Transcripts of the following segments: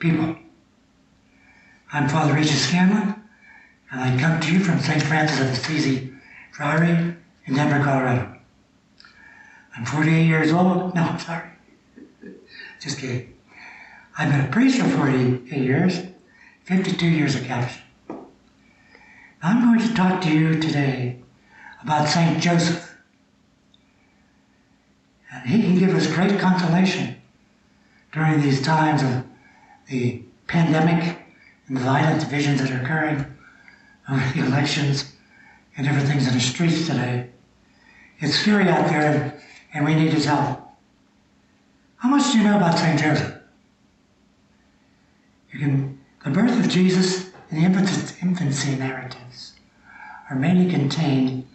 people. I'm Father Regis Scanlon, and I come to you from St. Francis of Assisi Friary in Denver, Colorado. I'm 48 years old. No, I'm sorry. Just kidding. I've been a priest for 48 years, 52 years of Capuchin. I'm going to talk to you today about St. Joseph. And he can give us great consolation during these times of the pandemic and the violent divisions that are occurring over the elections and different things in the streets today. It's scary out there, and we need his help. How much do you know about St. Joseph? The birth of Jesus and the infancy narratives are mainly contained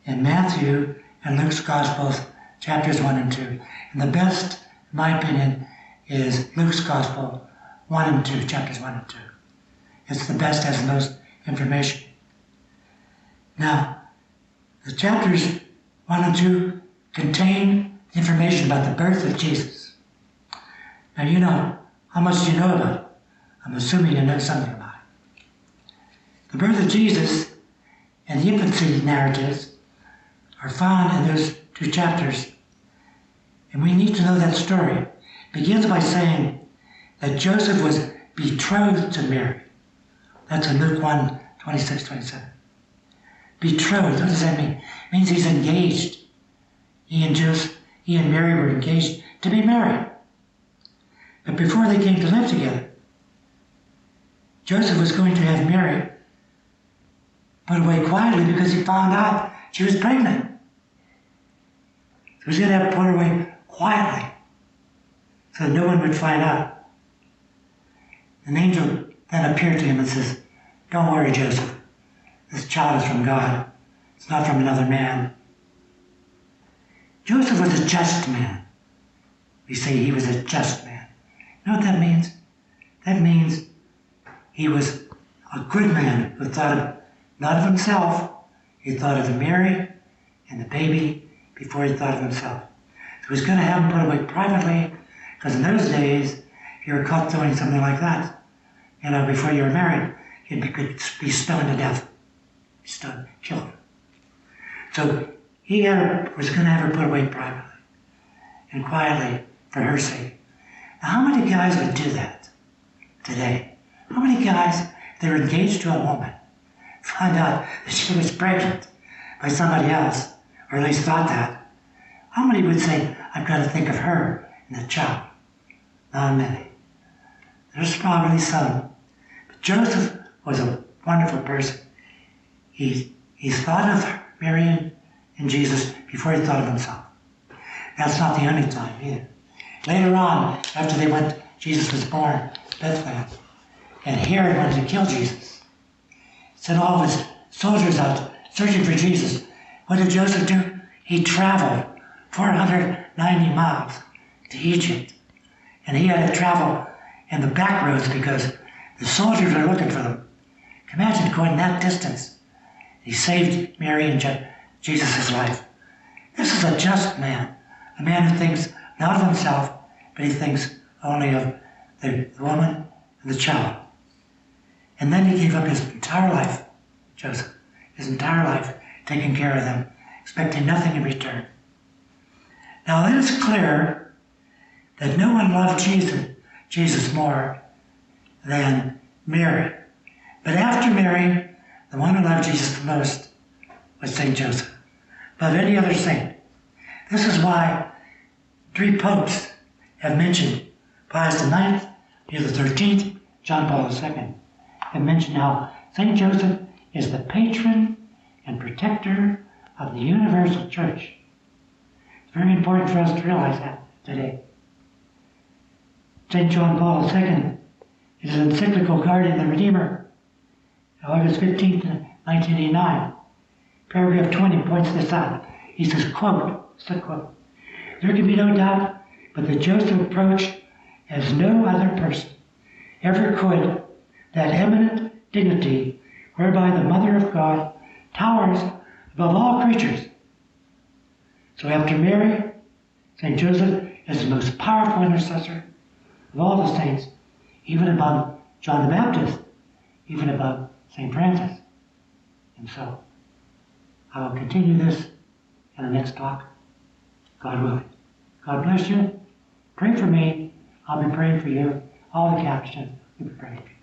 in Matthew and Luke's Gospels, chapters 1 and 2. And the best, in my opinion, is Luke's Gospel 1 and 2, chapters 1 and 2. It's the best, has the most information. Now, the chapters 1 and 2 contain information about the birth of Jesus. Now, you know, how much do you know about it? I'm assuming you know something about it. The birth of Jesus and the infancy narratives are found in those two chapters. And we need to know that story. It begins by saying that Joseph was betrothed to Mary. That's in Luke 1, 26, 27. Betrothed, what does that mean? It means he's engaged. He and Mary were engaged to be married. But before they came to live together, Joseph was going to have Mary put away quietly because he found out she was pregnant. So he was going to have to put her away quietly so that no one would find out. An angel then appeared to him and says, "Don't worry, Joseph. This child is from God. It's not from another man." Joseph was a just man. We say he was a just man. You know what that means? That means he was a good man who thought not of himself. He thought of Mary and the baby before he thought of himself. So he was going to have him put away privately, because in those days, if you were caught doing something like that, before you were married, you could be stoned to death. Stoned, killed. So he was going to have her put away privately and quietly for her sake. Now, how many guys would do that today? How many guys, if they were engaged to a woman, find out that she was pregnant by somebody else, or at least thought that? How many would say, "I've got to think of her and the child"? Not many. There's probably some. But Joseph was a wonderful person. He thought of Mary and Jesus before he thought of himself. That's not the only time either. Later on, after Jesus was born, Bethlehem, and Herod wanted to kill Jesus. Sent all his soldiers out searching for Jesus. What did Joseph do? He traveled 490 miles to Egypt. And he had to travel in the back roads because the soldiers were looking for them. Imagine going that distance. He saved Mary and Jesus' life. This is a just man. A man who thinks not of himself, but he thinks only of the woman and the child. And then he gave up his entire life, Joseph, his entire life, taking care of them, expecting nothing in return. Now it is clear that no one loved Jesus more than Mary. But after Mary, the one who loved Jesus the most was St. Joseph, above any other saint. This is why 3 popes have mentioned Pius IX, Leo XIII, John Paul II, have mentioned how St. Joseph is the patron and protector of the universal church. It's very important for us to realize that today. St. John Paul II, in his encyclical Guardian the Redeemer, August 15, 1989, paragraph 20 points this out. He says, quote, "There can be no doubt but that Joseph approached as no other person ever could that eminent dignity whereby the Mother of God towers above all creatures. So after Mary, St. Joseph is the most powerful intercessor of all the saints. even above John the Baptist, even above St. Francis. And so, I will continue this in the next talk, God willing. God bless you. Pray for me. I'll be praying for you. All the Capuchins will be praying for you.